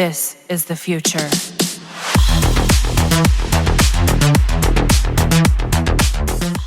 This is the future.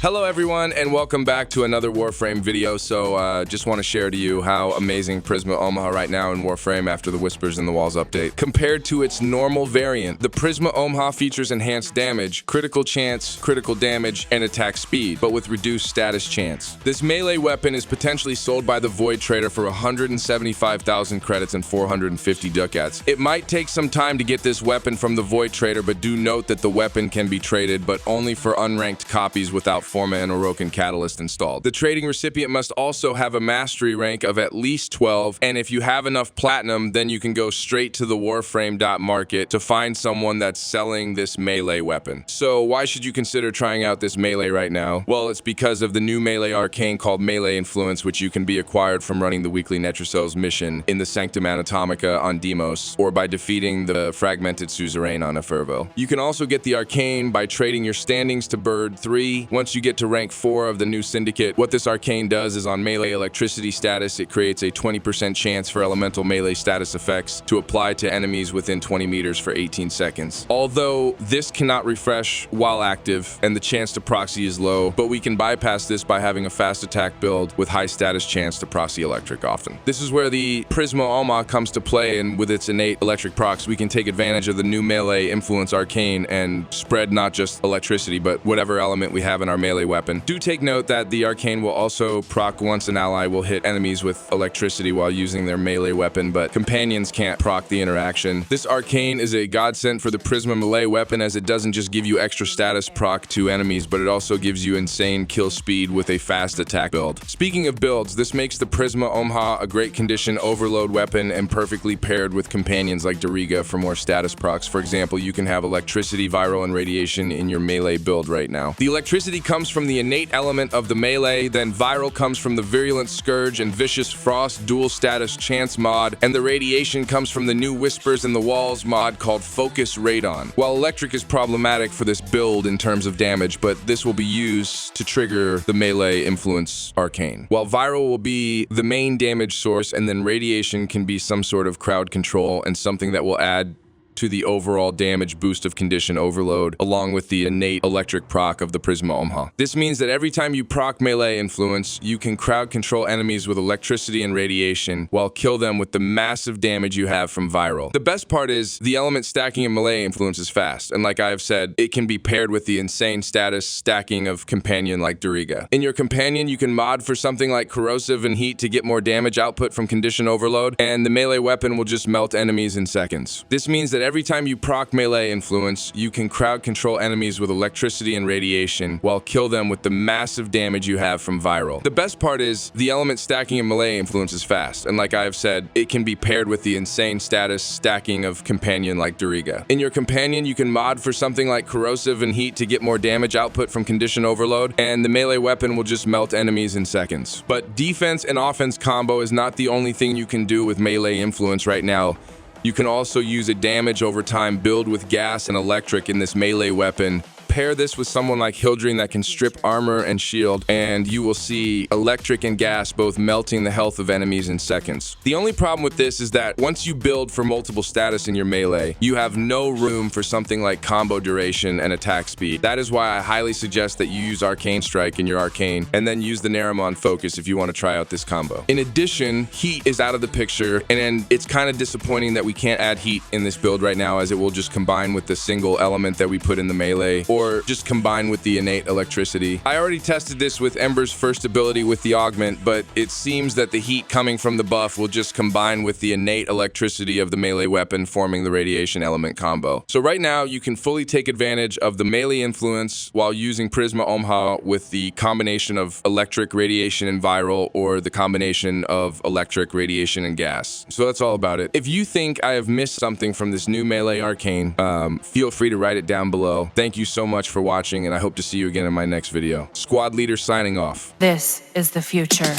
Hello everyone and welcome back to another Warframe video. Just want to share to you how amazing Prisma Ohma right now in Warframe after the Whispers in the Walls update. Compared to its normal variant, the Prisma Ohma features enhanced damage, critical chance, critical damage, and attack speed, but with reduced status chance. This melee weapon is potentially sold by the Void Trader for 175,000 credits and 450 ducats. It might take some time to get this weapon from the Void Trader, but do note that the weapon can be traded, but only for unranked copies without Forma and Orokin Catalyst installed. The trading recipient must also have a mastery rank of at least 12, and if you have enough platinum, then you can go straight to the Warframe.market to find someone that's selling this melee weapon. So why should you consider trying out this melee right now? Well, it's because of the new melee arcane called Melee Influence, which you can be acquired from running the weekly Netrocells mission in the Sanctum Anatomica on Deimos, or by defeating the fragmented suzerain on Afervo. You can also get the arcane by trading your standings to Bird 3. Once you get to rank 4 of the new syndicate, what this arcane does is on melee electricity status, it creates a 20% chance for elemental melee status effects to apply to enemies within 20 meters for 18 seconds. Although this cannot refresh while active and the chance to proxy is low, but we can bypass this by having a fast attack build with high status chance to proxy electric often. This is where the Prisma Ohma comes to play, and with its innate electric procs, we can take advantage of the new melee influence arcane and spread not just electricity, but whatever element we have in our melee weapon. Do take note that the arcane will also proc once an ally will hit enemies with electricity while using their melee weapon, but companions can't proc the interaction. This arcane is a godsend for the Prisma melee weapon, as it doesn't just give you extra status proc to enemies, but it also gives you insane kill speed with a fast attack build. Speaking of builds, this makes the Prisma Ohma a great condition overload weapon and perfectly paired with companions like Dariga for more status procs. For example, you can have electricity, viral, and radiation in your melee build right now. The electricity comes from the innate element of the melee, then viral comes from the virulent scourge and vicious frost dual status chance mod, and the radiation comes from the new Whispers in the Walls mod called Focus Radon. While electric is problematic for this build in terms of damage, but this will be used to trigger the melee influence arcane. While viral will be the main damage source, and then radiation can be some sort of crowd control and something that will add to the overall damage boost of condition overload, along with the innate electric proc of the Prisma Ohma. This means that every time you proc melee influence, you can crowd control enemies with electricity and radiation, while kill them with the massive damage you have from viral. The best part is, the element stacking in melee influence is fast, and like I've said, it can be paired with the insane status stacking of companion like Dariga. In your companion, you can mod for something like corrosive and heat to get more damage output from condition overload, and the melee weapon will just melt enemies in seconds. This means that every time you proc melee influence, you can crowd control enemies with electricity and radiation, while kill them with the massive damage you have from viral. The best part is, the element stacking in melee influence is fast, and like I've said, it can be paired with the insane status stacking of companion like Dariga. In your companion, you can mod for something like corrosive and heat to get more damage output from condition overload, and the melee weapon will just melt enemies in seconds. But defense and offense combo is not the only thing you can do with melee influence right now. You can also use a damage over time build with gas and electric in this melee weapon. Pair this with someone like Hildrine that can strip armor and shield, and you will see electric and gas both melting the health of enemies in seconds. The only problem with this is that once you build for multiple status in your melee, you have no room for something like combo duration and attack speed. That is why I highly suggest that you use Arcane Strike in your arcane, and then use the Naramon Focus if you want to try out this combo. In addition, heat is out of the picture, and it's kind of disappointing that we can't add heat in this build right now, as it will just combine with the single element that we put in the melee, or just combine with the innate electricity. I already tested this with Ember's first ability with the augment, but it seems that the heat coming from the buff will just combine with the innate electricity of the melee weapon, forming the radiation element combo. So right now, you can fully take advantage of the melee influence while using Prisma Ohma with the combination of electric, radiation, and viral, or the combination of electric, radiation, and gas. So that's all about it. If you think I have missed something from this new melee arcane, feel free to write it down below. Thank you so much for watching, and I hope to see you again in my next video. Squad Leader signing off. This is the future.